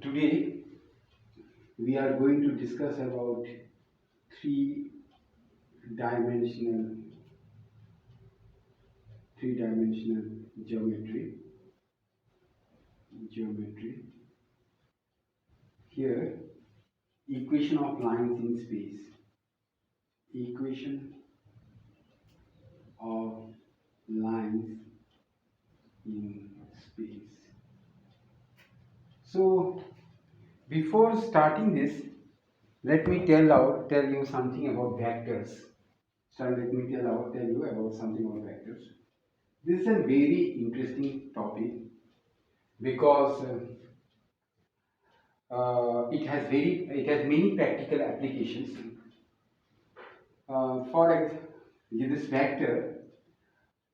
Today we are going to discuss about three-dimensional three-dimensional geometry. Here, equation of lines in space. Equation of lines in space. So, before starting this, let me tell you something about vectors. So let me tell you about something about vectors. This is a very interesting topic because it has many practical applications. For this vector,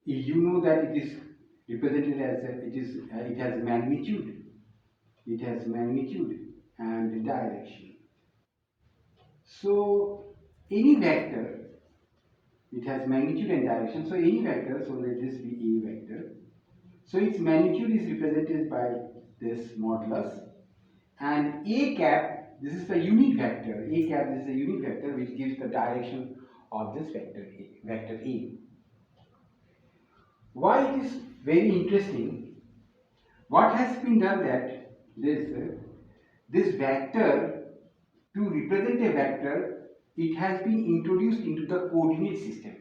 you know that it is represented as it has magnitude. It has magnitude and direction. So any vector, it has magnitude and direction. So any vector, so let this be a vector. So its magnitude is represented by this modulus, and a cap, this is the unit vector. A cap, this is a unit vector which gives the direction of this vector A. Why it is very interesting? What has been done that this vector, to represent a vector, it has been introduced into the coordinate system.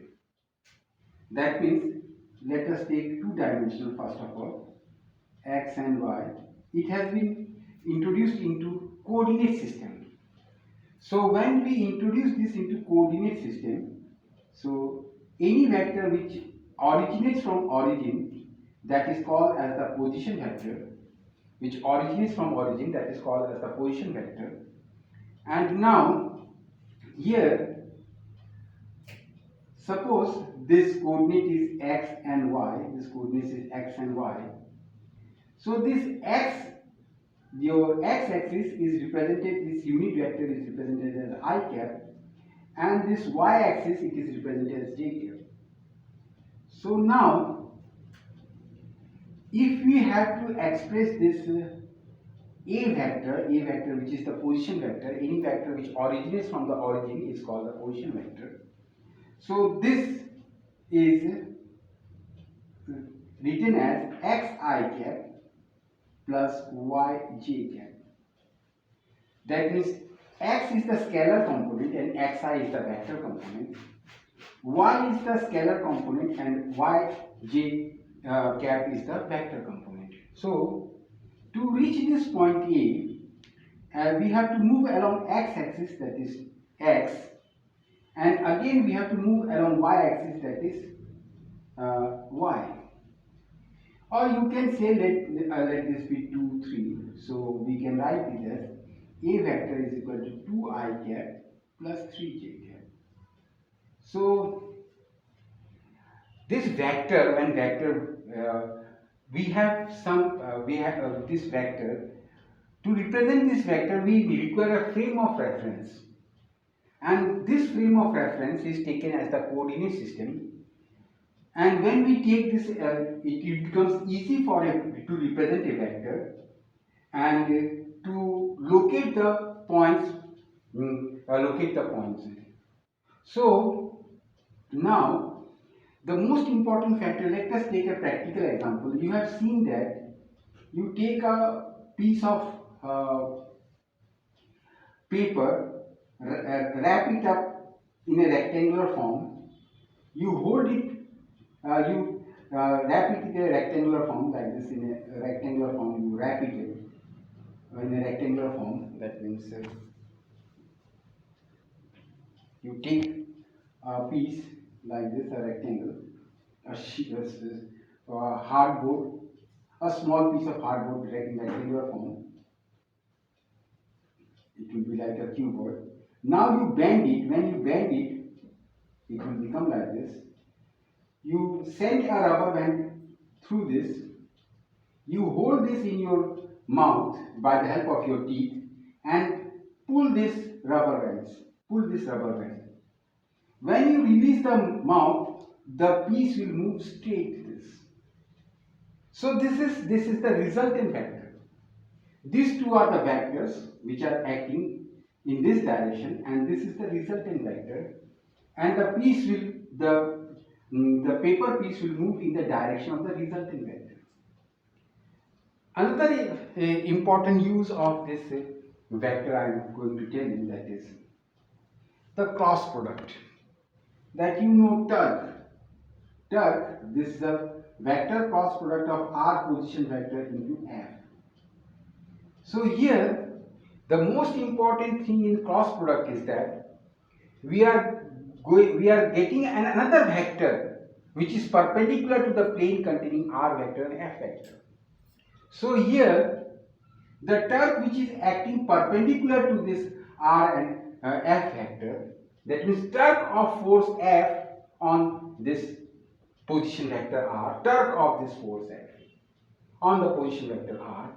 That means, let us take two-dimensional first of all, x and y. It has been introduced into coordinate system. So when we introduce this into coordinate system, so any vector which originates from origin, that is called as the position vector, which originates from origin, that is called as the position vector. And now here, suppose this coordinate is x and y, this coordinate is x and y. So this x, your x-axis is represented, this unit vector is represented as I cap, and this y-axis it is represented as j cap. So now, if we have to express this a vector which is the position vector, any vector which originates from the origin is called the position vector. So this is written as xi cap plus yj cap. That means x is the scalar component and xi is the vector component. Y is the scalar component and yj cap is the vector component. So to reach this point A, we have to move along x-axis, that is x, and again we have to move along y-axis, that is y. Or you can say let this be 2, 3. So we can write it as a vector is equal to 2i cap plus 3j cap. So this vector, we have this vector. To represent this vector, we require a frame of reference, and this frame of reference is taken as the coordinate system. And when we take this, it becomes easy for it to represent a vector and to locate the points. So now, the most important factor, let us take a practical example. You have seen that you take a piece of paper, wrap it up in a rectangular form, you hold it, you wrap it in a rectangular form like this, in a rectangular form, you wrap it in a rectangular form. That means you take a piece like this, a rectangle, a sheet, hardboard, a small piece of hardboard in rectangular form. It will be like a cuboid. Now you bend it. When you bend it, it will become like this. You send a rubber band through this. You hold this in your mouth by the help of your teeth and pull this rubber band. When you release the mouth, the piece will move straight to this. So this is the resultant vector. These two are the vectors which are acting in this direction, and this is the resultant vector, and the piece will the paper piece will move in the direction of the resultant vector. Another important use of this vector I am going to tell you, that is the cross product. That you know, this is the vector cross product of R position vector into F. So here the most important thing in cross product is that we are getting another vector which is perpendicular to the plane containing R vector and F vector. So here the torque which is acting perpendicular to this R and F vector, that means torque of force F on this position vector R, torque of this force F on the position vector R.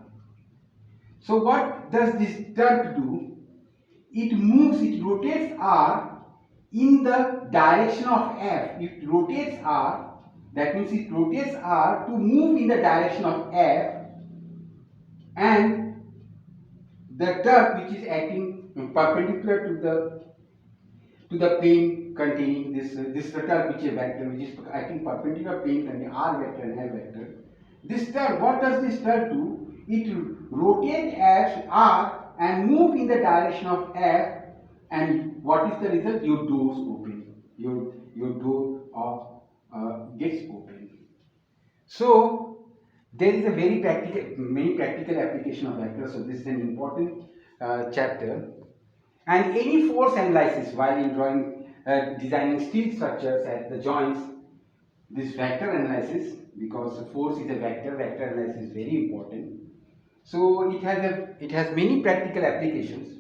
So what does this torque do? It rotates R in the direction of F. It rotates R, that means it rotates R to move in the direction of F, and the torque which is acting perpendicular to the plane containing this is the torque which is vector which is acting perpendicular plane containing R vector and F vector. This torque, what does this torque do? It rotates as R and move in the direction of F, and what is the result? Your doors open. Your door gets open. So there is a many practical application of vectors. So this is an important chapter. And any force analysis while in designing steel structures at the joints, this vector analysis, because force is a vector analysis is very important. So it has many practical applications.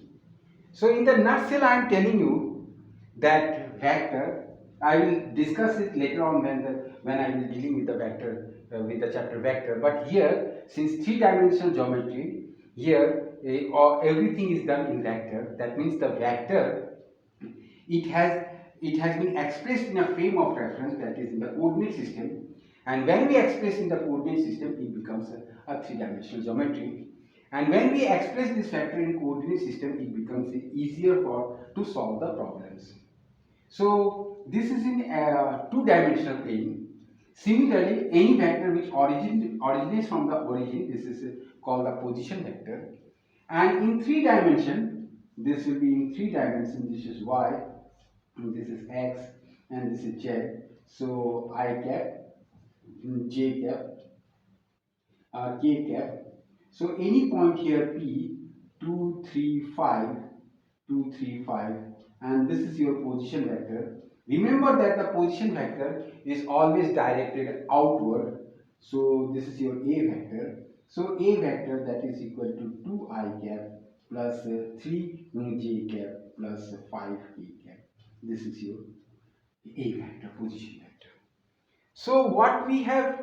So in the nutshell, I am telling you that vector. I will discuss it later on when I will be dealing with the vector with the chapter vector. But here, since three-dimensional geometry, here everything is done in vector. That means the vector it has been expressed in a frame of reference, that is in the coordinate system. And when we express in the coordinate system, it becomes a three-dimensional geometry. And when we express this vector in coordinate system, it becomes easier to solve the problems. So this is in a two-dimensional plane. Similarly, any vector which originates from the origin, this is called the position vector. And in three dimension, this will be in three dimensions. This is y, and this is x, and this is z. So I cap, j cap, k cap. So any point here P 2, 3, 5, 2, 3, 5, and this is your position vector. Remember that the position vector is always directed outward. So this is your A vector. So A vector, that is equal to 2I cap plus 3j cap plus 5k cap. This is your A vector, position vector. So what we have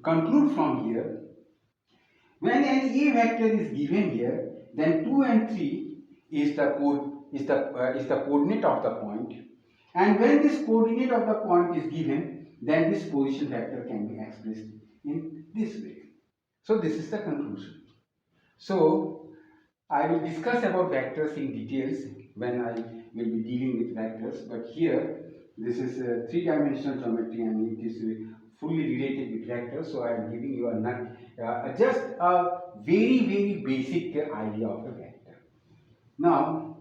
conclude from here, when an A vector is given here, then 2 and 3 is the coordinate of the point, and when this coordinate of the point is given, then this position vector can be expressed in this way. So this is the conclusion. So I will discuss about vectors in details when I will be dealing with vectors, but here this is a three-dimensional geometry and it is fully related with vectors. So I am giving you just a very basic idea of a vector. Now,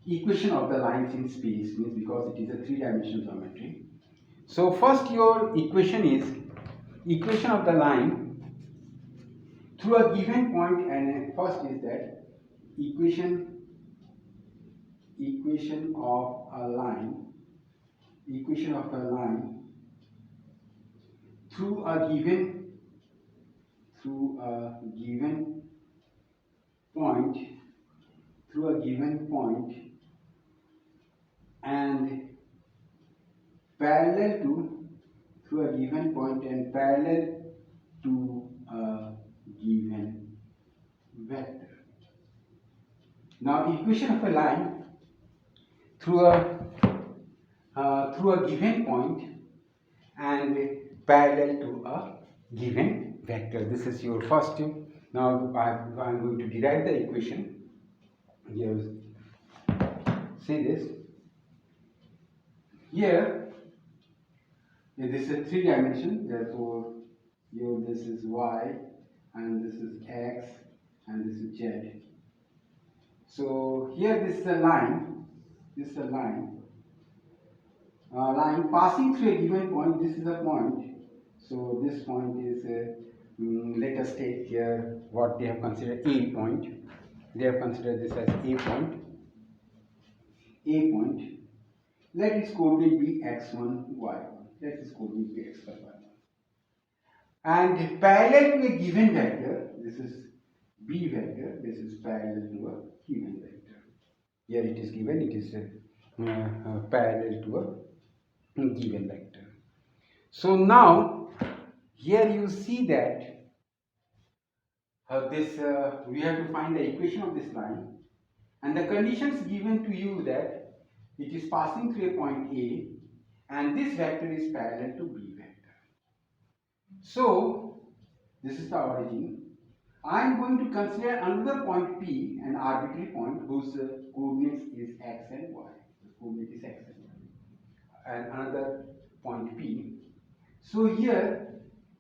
equation of the lines in space means, because it is a three-dimensional geometry. So first your equation is equation of the line through a given point, and first is that equation of a line through a given point and parallel to a given vector. Now equation of a line through a given point and parallel to a given vector. This is your first Now I'm going to derive the equation. Here, see this. Here, this is a 3 dimension. Therefore, here this is y, and this is x, and this is z. So here this is a line. This is a line. Line passing through a given point. This is a point. So this point is, let us take here what they have considered A point. They have considered this as A point. A point. Let its coordinate be x1, y1. Let its coordinate be x1, y1. And parallel to a given vector, this is B vector. This is parallel to a given vector. Here it is given. It is parallel to a given vector. So now here you see that we have to find the equation of this line, and the conditions given to you that it is passing through a point A and this vector is parallel to B vector. So this is the origin. I am going to consider another point P, an arbitrary point whose coordinates is x and y. The coordinate is x and y, and another point P. So here,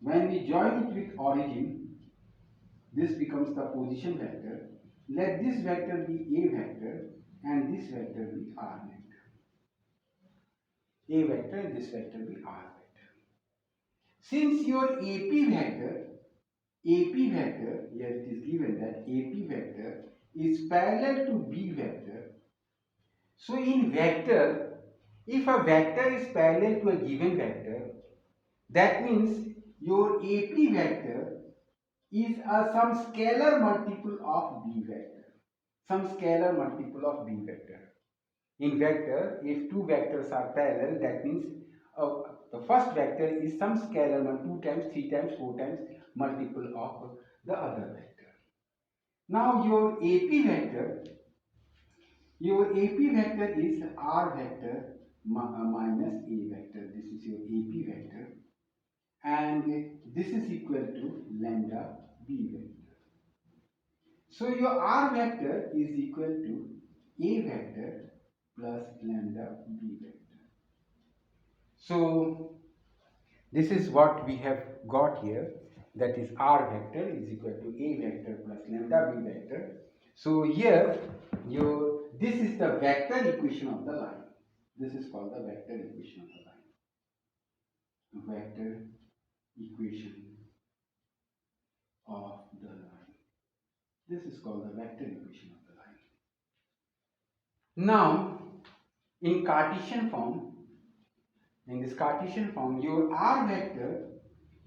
when we join it with origin, this becomes the position vector. Let this vector be A vector and this vector be R vector. A vector and this vector be R vector. Since your AP vector, here it is given that AP vector is parallel to B vector. So in vector, if a vector is parallel to a given vector, that means your AP vector is some scalar multiple of B vector. Some scalar multiple of B vector. In vector, if two vectors are parallel, that means the first vector is some scalar 2 times, 3 times, 4 times multiple of the other vector. Now your AP vector is R vector minus A vector. This is your AP vector, and this is equal to lambda B vector. So your R vector is equal to A vector plus lambda B vector. So this is what we have got here, that is R vector is equal to A vector plus lambda B vector. So here this is the vector equation of the line. This is called the vector equation of the line. Vector equation of the line. This is called the vector equation of the line. Now, in Cartesian form, your R vector,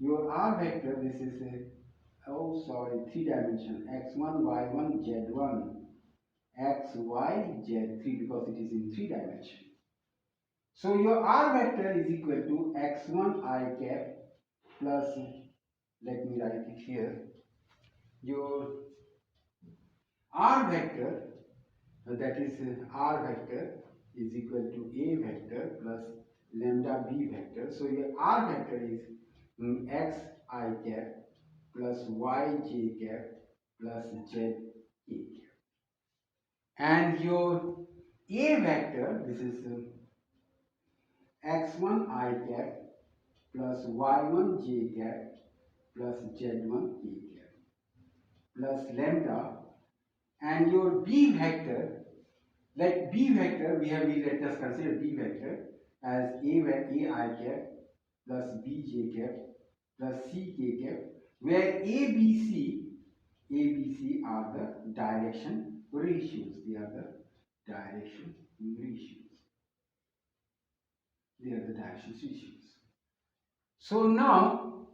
this is a 3 dimension, x1, y1, z1, x, y, z3, because it is in 3 dimension. So your R vector is equal to x1 I cap plus, let me write it here, your R vector, that is R vector is equal to A vector plus lambda B vector. So your R vector is x I cap plus y j cap plus z k cap. And your A vector, this is x1 I cap plus y1 j cap plus z1 k cap plus lambda, and your B vector, let us consider B vector as A I cap plus B j cap plus C k cap, where ABC are the direction ratios. They are the direction ratios. So now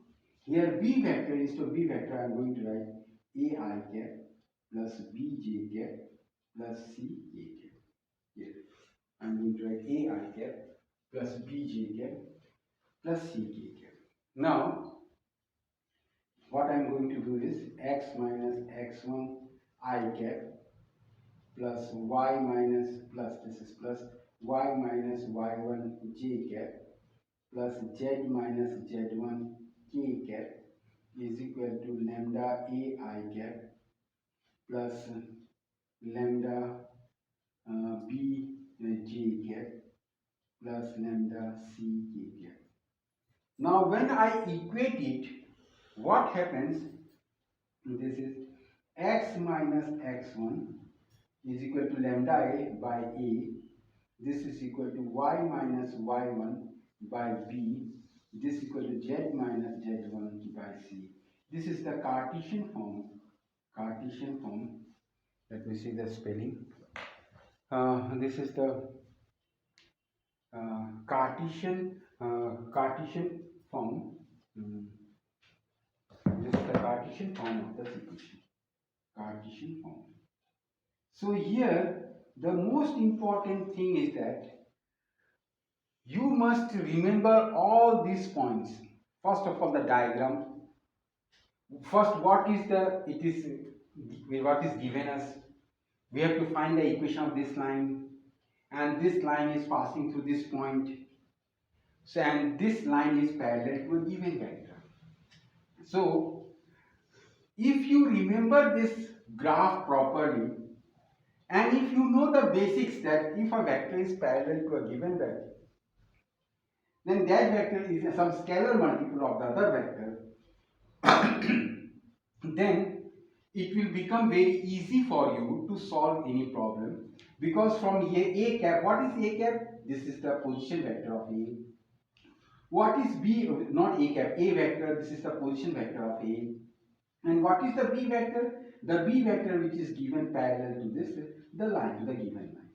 here B vector is to B vector. I am going to write A I cap plus B j cap plus C k cap. Here I am going to write A I cap plus B j cap plus C k cap. Now what I am going to do is x minus x1 I cap plus y minus plus, this is plus y minus y1 j cap plus z minus z1 k cap is equal to lambda a I cap plus lambda b j cap plus lambda c k cap. Now when I equate it, what happens? This is x minus x1 is equal to lambda a by a. This is equal to y minus y1 by b. This is equal to z minus z1 by c. This is the Cartesian form. Cartesian form. Let me see the spelling. This is the Cartesian form. This is the Cartesian form of the equation. Cartesian form. So here the most important thing is that you must remember all these points. First of all, the diagram. First, what is given us? We have to find the equation of this line, and this line is passing through this point. So, and this line is parallel to a given vector. So, if you remember this graph properly, and if you know the basics that if a vector is parallel to a given vector, then that vector is some scalar multiple of the other vector, then it will become very easy for you to solve any problem, because from a cap, what is a cap? This is the position vector of a. What is b? Not a cap, a vector. This is the position vector of a. And what is the b vector? The b vector which is given parallel to this, the line, to the given line.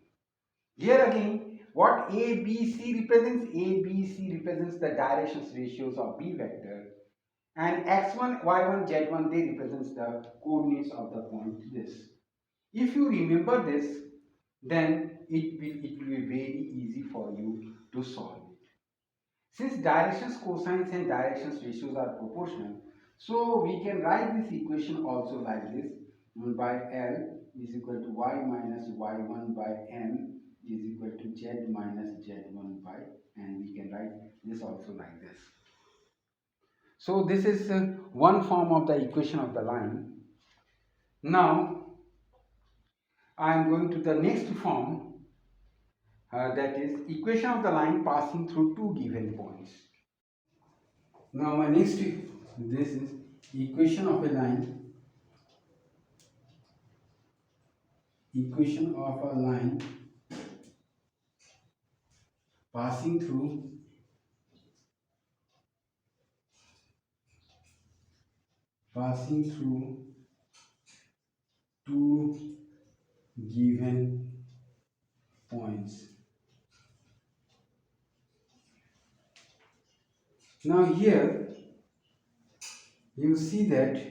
Here again, what a, b, c represents? A, b, c represents the directions ratios of b vector, and x1, y1, z1, they represents the coordinates of the point this. If you remember this, then it will be very easy for you to solve it. Since directions cosines and directions ratios are proportional, so we can write this equation also like this, by L is equal to y minus y1 by m is equal to z minus z1 by, and we can write this also like this. So this is one form of the equation of the line. Now I am going to the next form, that is equation of the line passing through two given points. Now my next, this is equation of a line, equation of a line passing through two given points. Now here you see that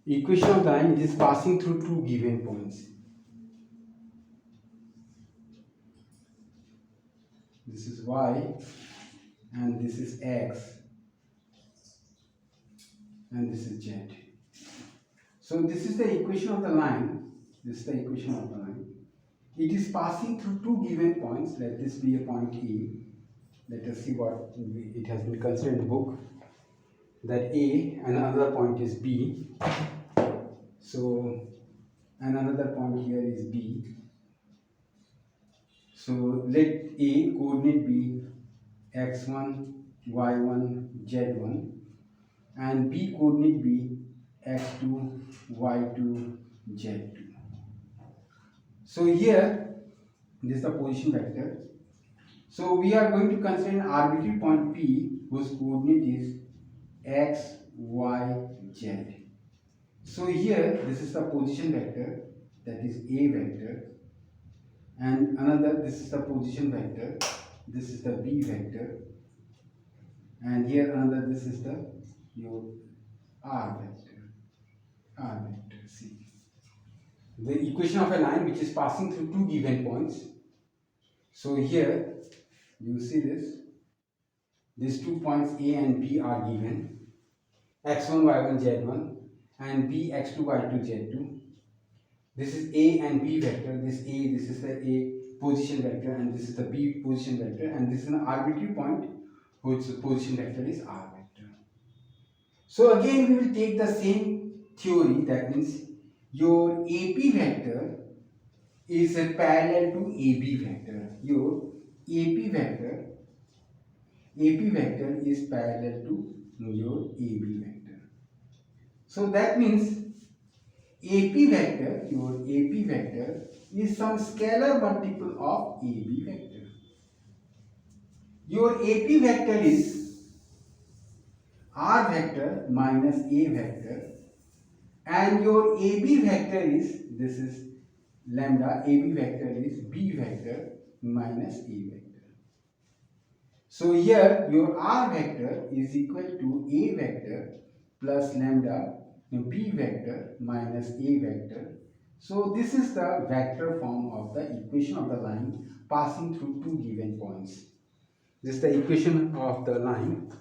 equation of the line is passing through two given points. This is y and this is x and this is z. So this is the equation of the line. This is the equation of the line. It is passing through two given points. Let this be a point A. Let us see what it has been considered in the book. That A and another point is B. So and another point here is B. So let A coordinate be x1, y1, z1, and B coordinate be x2, y2, z2. So here this is the position vector. So we are going to consider an arbitrary point P whose coordinate is x, y, z. So here this is the position vector, that is A vector, and another, this is the position vector, this is the B vector, and here another, this is the your R vector C. The equation of a line which is passing through two given points. So here you see this, these 2 points A and B are given, x1, y1, z1, and B, x2, y2, z2. This is A and B vector. This is the A position vector, and this is the B position vector, and this is an arbitrary point whose position vector is R vector. So again we will take the same theory, that means your AP vector is parallel to AB vector. Your AP vector AP vector is parallel to your AB vector. So that means AP vector, your AP vector is some scalar multiple of AB vector. Your AP vector is R vector minus A vector, and your AB vector is, this is lambda, AB vector is B vector minus A vector. So here your R vector is equal to A vector plus lambda B vector minus A vector. So this is the vector form of the equation of the line passing through two given points. This is the equation of the line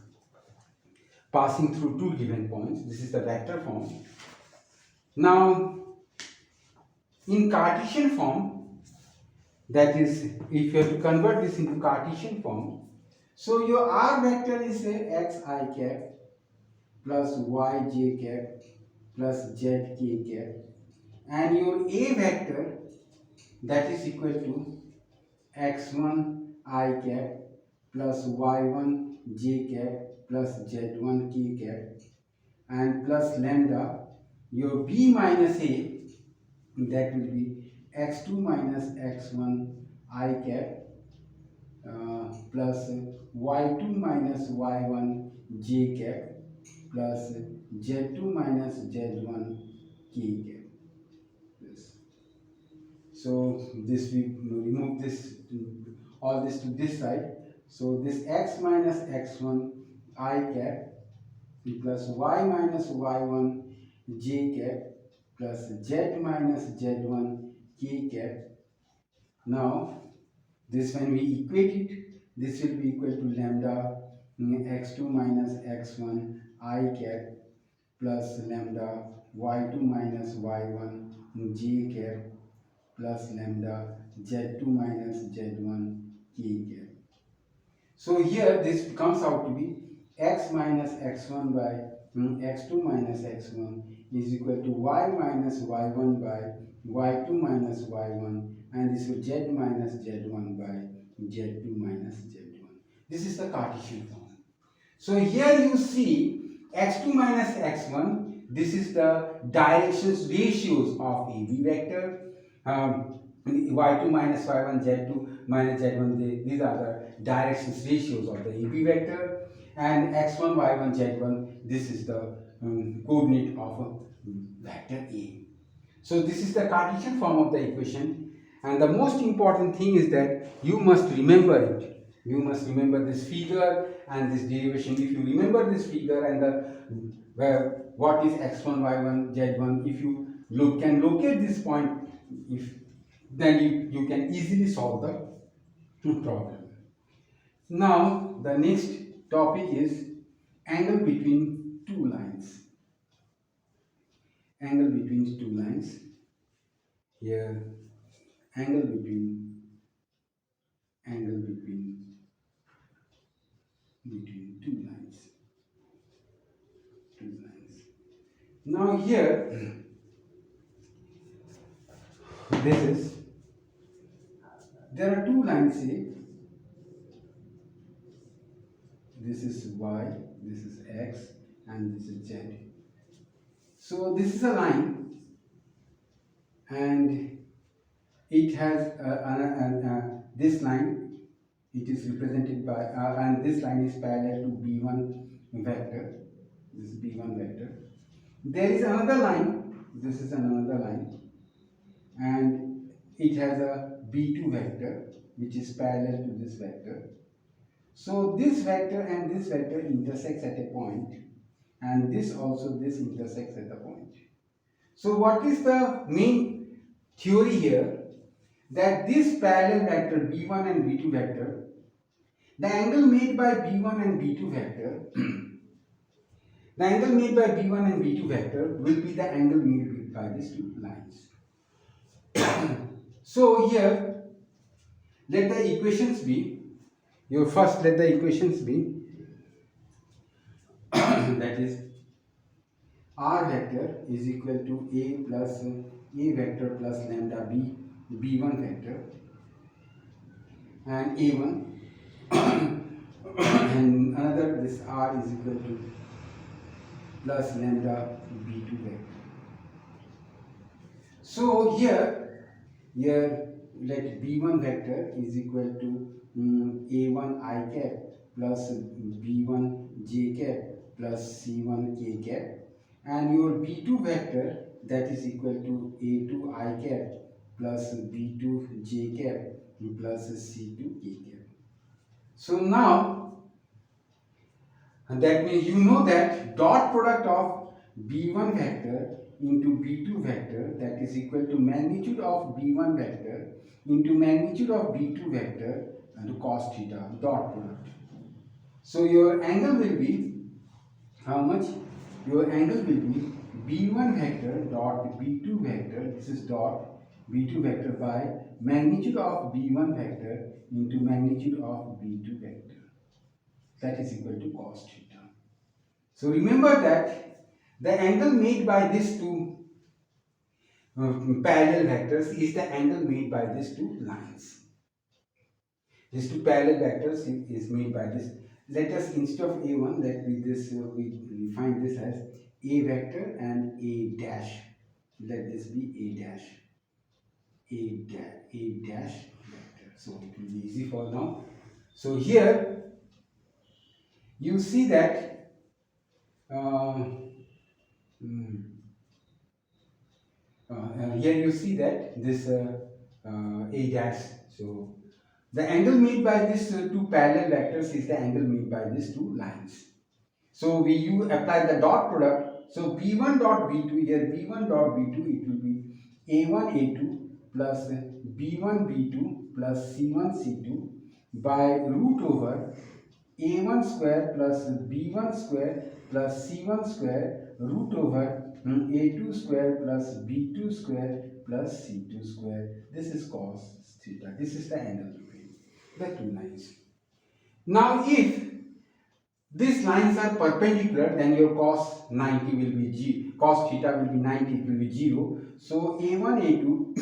passing through two given points. This is the vector form. Now in Cartesian form, that is, if you have to convert this into Cartesian form, so your R vector is xi cap plus yj cap plus zk cap, and your A vector, that is equal to x1 I cap plus y1 j cap plus z1 k cap, and plus lambda, your B minus A, that will be x2 minus x1 I cap plus y2 minus y1 j cap plus z2 minus z1 k cap. Yes. So this, we remove this, all this to this side. So this x minus x1 I cap plus y minus y1 j cap plus z minus z1 k cap. Now this, when we equate it, this will be equal to lambda x2 minus x1 I cap plus lambda y2 minus y1 j cap plus lambda z2 minus z1 k cap. So here this comes out to be x minus x1 by x2 minus x1 is equal to y minus y1 by y2 minus y1, and this is z minus z1 by z2 minus z1. This is the Cartesian form. So here you see x2 minus x1, this is the directions ratios of AB vector. Y2 minus y1, z2 minus z1, these are the directions ratios of the AB vector. And x1, y1, z1, this is the coordinate of a vector A. So this is the Cartesian form of the equation, and the most important thing is that you must remember it. You must remember this figure and this derivation. If you remember this figure and the what is x1, y1, z1, if you can locate this point, then you can easily solve the problem. Now the next topic is angle between two lines. Angle between two lines. Here, angle between two lines. Now here, there are two lines here. This is y, this is x, and this is z. So this is a line, and it has this line, it is represented by and this line is parallel to b1 vector. This is b1 vector. There is another line, this is another line, and it has a b2 vector which is parallel to this vector. So this vector and this vector intersects at a point, and this intersects at a point. So what is the main theory here? That this parallel vector b1 and b2 vector, the angle made by b1 and b2 vector, the angle made by b1 and b2 vector will be the angle made by these two lines. So here, let the equations be, let the equations be that is r vector is equal to a vector plus lambda b1 vector, and a1 and another, this r is equal to plus lambda b2 vector. So here let b1 vector is equal to a1 I cap plus b1 j cap plus c1 k cap, and your b2 vector that is equal to a2 I cap plus b2 j cap plus c2 k cap. So now, and that means you know that dot product of b1 vector into b2 vector, that is equal to magnitude of b1 vector into magnitude of b2 vector and cos theta, dot product. So your angle will be how much? Your angle will be b1 vector dot b2 vector, this is dot b2 vector by magnitude of b1 vector into magnitude of b2 vector, that is equal to cos theta. So remember that the angle made by these two parallel vectors is the angle made by these two lines. These two parallel vectors is made by this. Let us, instead of a1, let we this we find this as a vector and a dash. Let this be a dash, a dash vector. So it will be easy for now. So here you see that uh, mm, here you see that this a dash. So the angle made by these two parallel vectors is the angle made by these two lines. So you apply the dot product. So b1 dot b2, here b1 dot b2, it will be a1 a2 plus b1 b2 plus c1 c2 by root over a1 square plus b1 square plus c1 square root over a2 square plus b2 square plus c2 square. This is cos theta. This is the angle between the two lines. Now if these lines are perpendicular, then your cos 90 will be cos theta will be 90, it will be 0. So a1 a2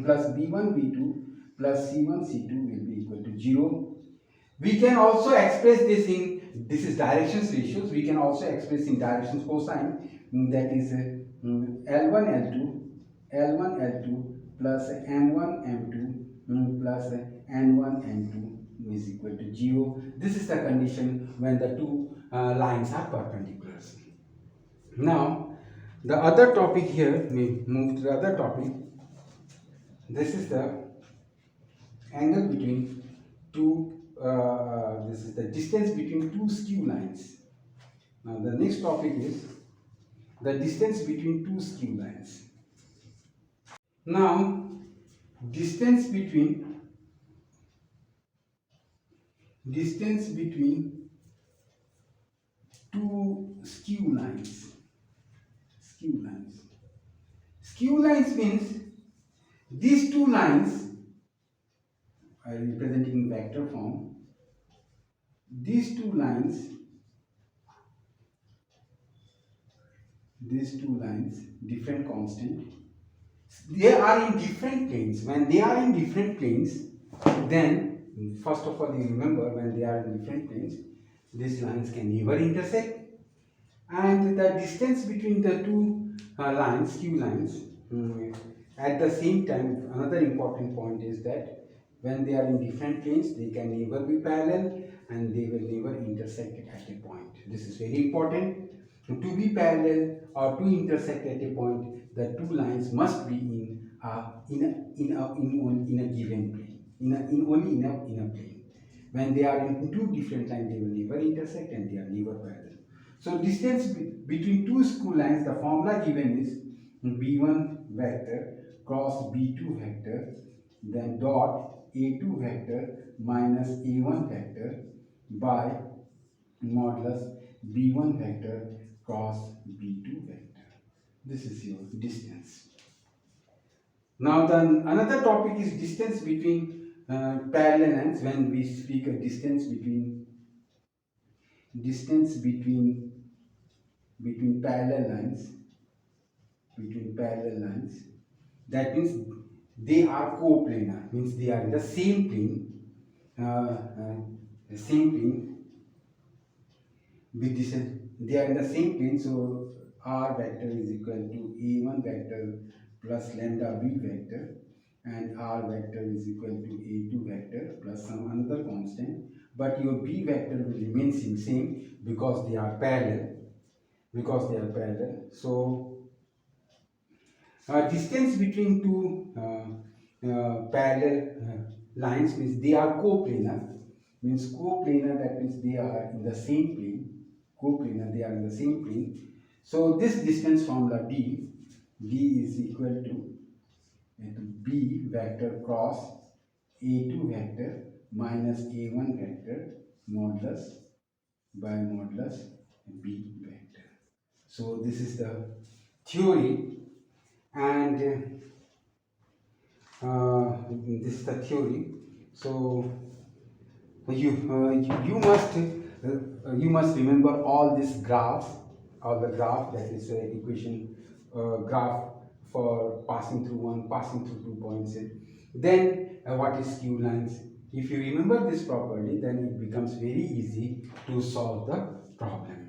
plus b1 b2 plus c1 c2 will be equal to 0. We can also express this in, this is directions ratios, we can also express in directions cosine, that is L1 L2 L1 L2 plus M1 M2 plus N1 N2 is equal to 0. This is the condition when the two lines are perpendicular. Now the other topic here, we move to the other topic. This is the angle between two, this is the distance between two skew lines. Now the next topic is the distance between two skew lines. Now distance between two skew lines. Skew lines means these two lines are representing in vector form. These two lines, different constant, they are in different planes. When they are in different planes, then first of all you remember, when they are in different planes, these lines can never intersect, and the distance between the two lines, skew lines, at the same time, another important point is that when they are in different planes, they can never be parallel and they will never intersect at a point. This is very important. To be parallel or to intersect at a point, the two lines must be in a given plane, only in a plane. When they are in two different lines, they will never intersect and they are never parallel. So distance between two skew lines, the formula given is b1 vector cross b2 vector, then dot a2 vector minus a1 vector by modulus b1 vector cross b2 vector. This is your distance. Now then another topic is distance between parallel lines. When we speak of distance between between parallel lines, that means they are coplanar, means they are in the same plane, same plane with this, they are in the same plane, so r vector is equal to a1 vector plus lambda b vector, and r vector is equal to a2 vector plus some another constant, but your b vector will remain same because they are parallel, so distance between two parallel lines means they are coplanar, that means they are in the same plane, coplanar, they are in the same plane. So this distance formula d is equal to b vector cross a2 vector minus a1 vector modulus by modulus b vector. So this is the theory, and this is the theory. So you must remember all this graphs, all the graph, that is equation graph for passing through one, passing through 2 points. Then what is q lines? If you remember this properly, then it becomes very easy to solve the problem.